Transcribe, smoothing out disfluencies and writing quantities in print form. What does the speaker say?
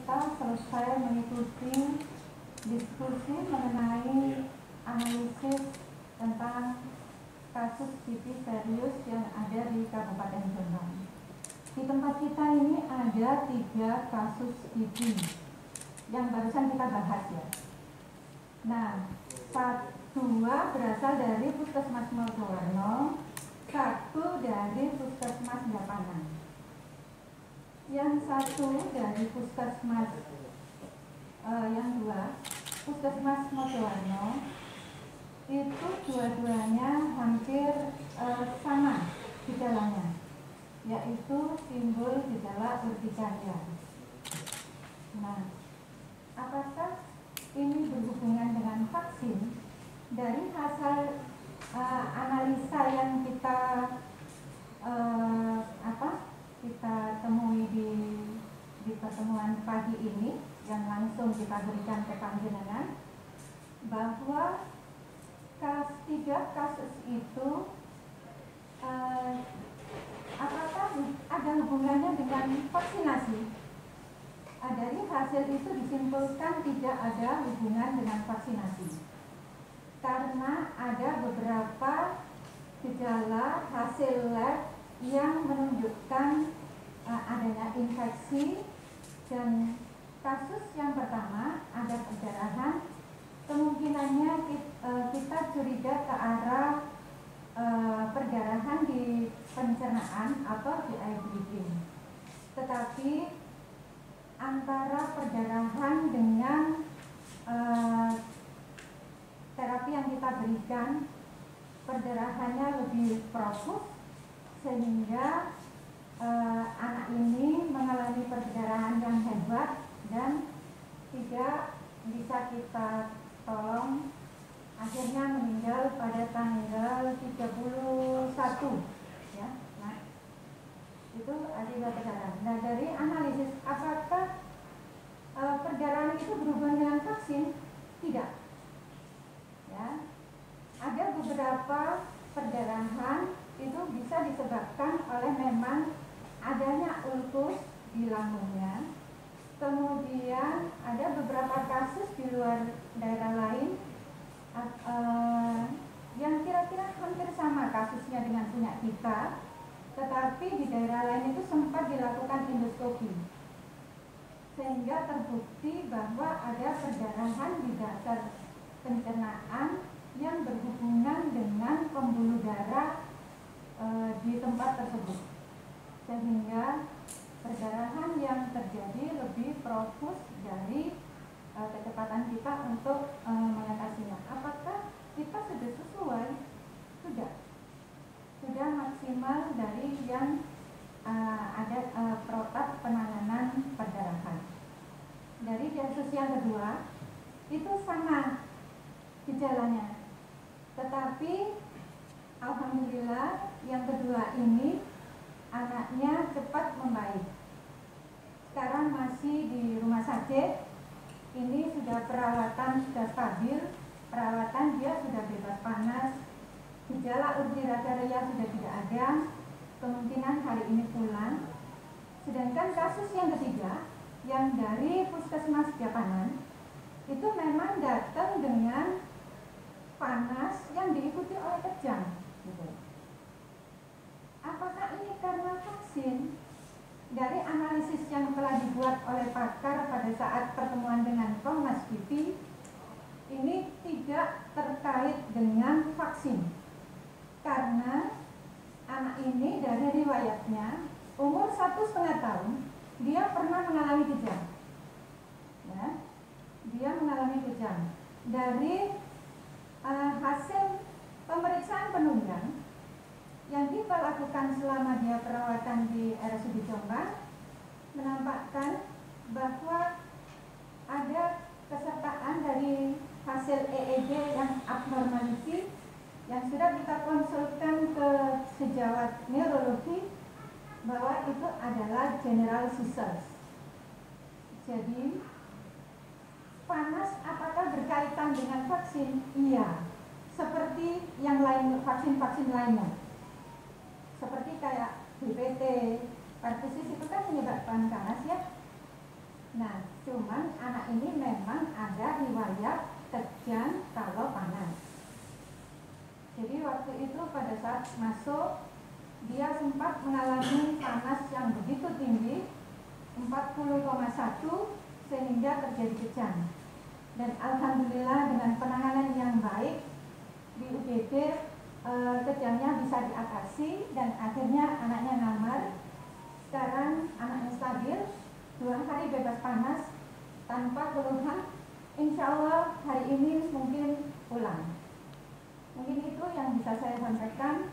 kita selesai mengikuti diskusi mengenai analisis tentang kasus TB serius yang ada di Kabupaten Jombang. Di tempat kita ini ada 3 kasus TB yang barusan kita bahas ya. Nah, 2 berasal dari Puskesmas Mojowarno, 1 dari Puskesmas Japanan. Yang 1 dari Puskesmas yang 2 Puskesmas Mojowarno itu dua-duanya hampir sama gejalanya, yaitu timbul gejala urtikaria. Nah, apakah ini berhubungan dengan vaksin? Dari hasil analisa yang kita kita temui di pertemuan pagi ini, yang langsung kita berikan ke panjenengan, bahwa 3 kasus itu apakah ada hubungannya dengan vaksinasi? Dari hasil itu disimpulkan tidak ada hubungan dengan vaksinasi, karena ada beberapa gejala hasil lab yang menunjukkan adanya infeksi. Dan kasus yang pertama ada perdarahan, kemungkinannya kita curiga ke arah perdarahan di pencernaan atau di air breathing. Tetapi antara perdarahan dengan terapi yang kita berikan, perdarahannya lebih profus sehingga anak ini mengalami perdarahan yang hebat dan tidak bisa kita tolong, akhirnya meninggal pada tanggal 31 ya. Nah, itu akibat perdarahan. Nah, dari analisis apakah perdarahan itu berhubungan dengan vaksin? Tidak ya. Ada beberapa perdarahan itu bisa disebabkan oleh memang adanya ulkus di lambungnya. Kemudian ada beberapa kasus di luar daerah lain yang kira-kira hampir sama kasusnya dengan punya kita, tetapi di daerah lain itu sempat dilakukan endoskopi sehingga terbukti bahwa ada perdarahan di dasar pencernaan yang berhubungan dengan pembuluh darah di tempat tersebut, sehingga perdarahan yang terjadi lebih profus dari kecepatan kita untuk mengatasinya. Apakah kita sudah sesuai? Sudah maksimal dari yang ada protap penanganan perdarahan. Dari kasus yang kedua itu sama gejalanya, tetapi alhamdulillah yang kedua ini anaknya cepat membaik. Sekarang masih di rumah sakit. Ini sudah perawatan, sudah stabil. Perawatan dia sudah bebas panas. Gejala urtikaria sudah tidak ada. Kemungkinan hari ini pulang. Sedangkan kasus yang ketiga, yang dari Puskesmas Japanan, itu memang datang dengan panas yang diikuti oleh kejang. Gitu. Apakah ini karena vaksin? Dari analisis yang telah dibuat oleh pakar pada saat pertemuan dengan Komnas KIPI, ini tidak terkait dengan vaksin. Karena anak ini dari riwayatnya umur 1,5 tahun, dia pernah mengalami kejang. Ya, dia mengalami kejang. Dari hasil pemeriksaan penunjang yang kita lakukan selama dia perawatan di RSUD Jombang menampakkan bahwa ada kesertaan dari hasil EEG yang abnormality yang sudah kita konsulkan ke sejawat neurologi bahwa itu adalah general seizures. Jadi panas apakah berkaitan dengan vaksin? Iya, seperti yang lain, vaksin-vaksin lainnya. Seperti kayak BPT, pertusis itu kan menyebabkan panas ya. Nah, anak ini memang ada riwayat kejang kalau panas. Jadi waktu itu pada saat masuk dia sempat mengalami panas yang begitu tinggi 40,1 sehingga terjadi kejang. Dan alhamdulillah dengan penanganan yang baik di UGD kejangnya bisa diatasi dan akhirnya anaknya namar. Sekarang anaknya stabil, 2 hari bebas panas tanpa keluhan. Insya Allah hari ini mungkin pulang. Mungkin itu yang bisa saya sampaikan.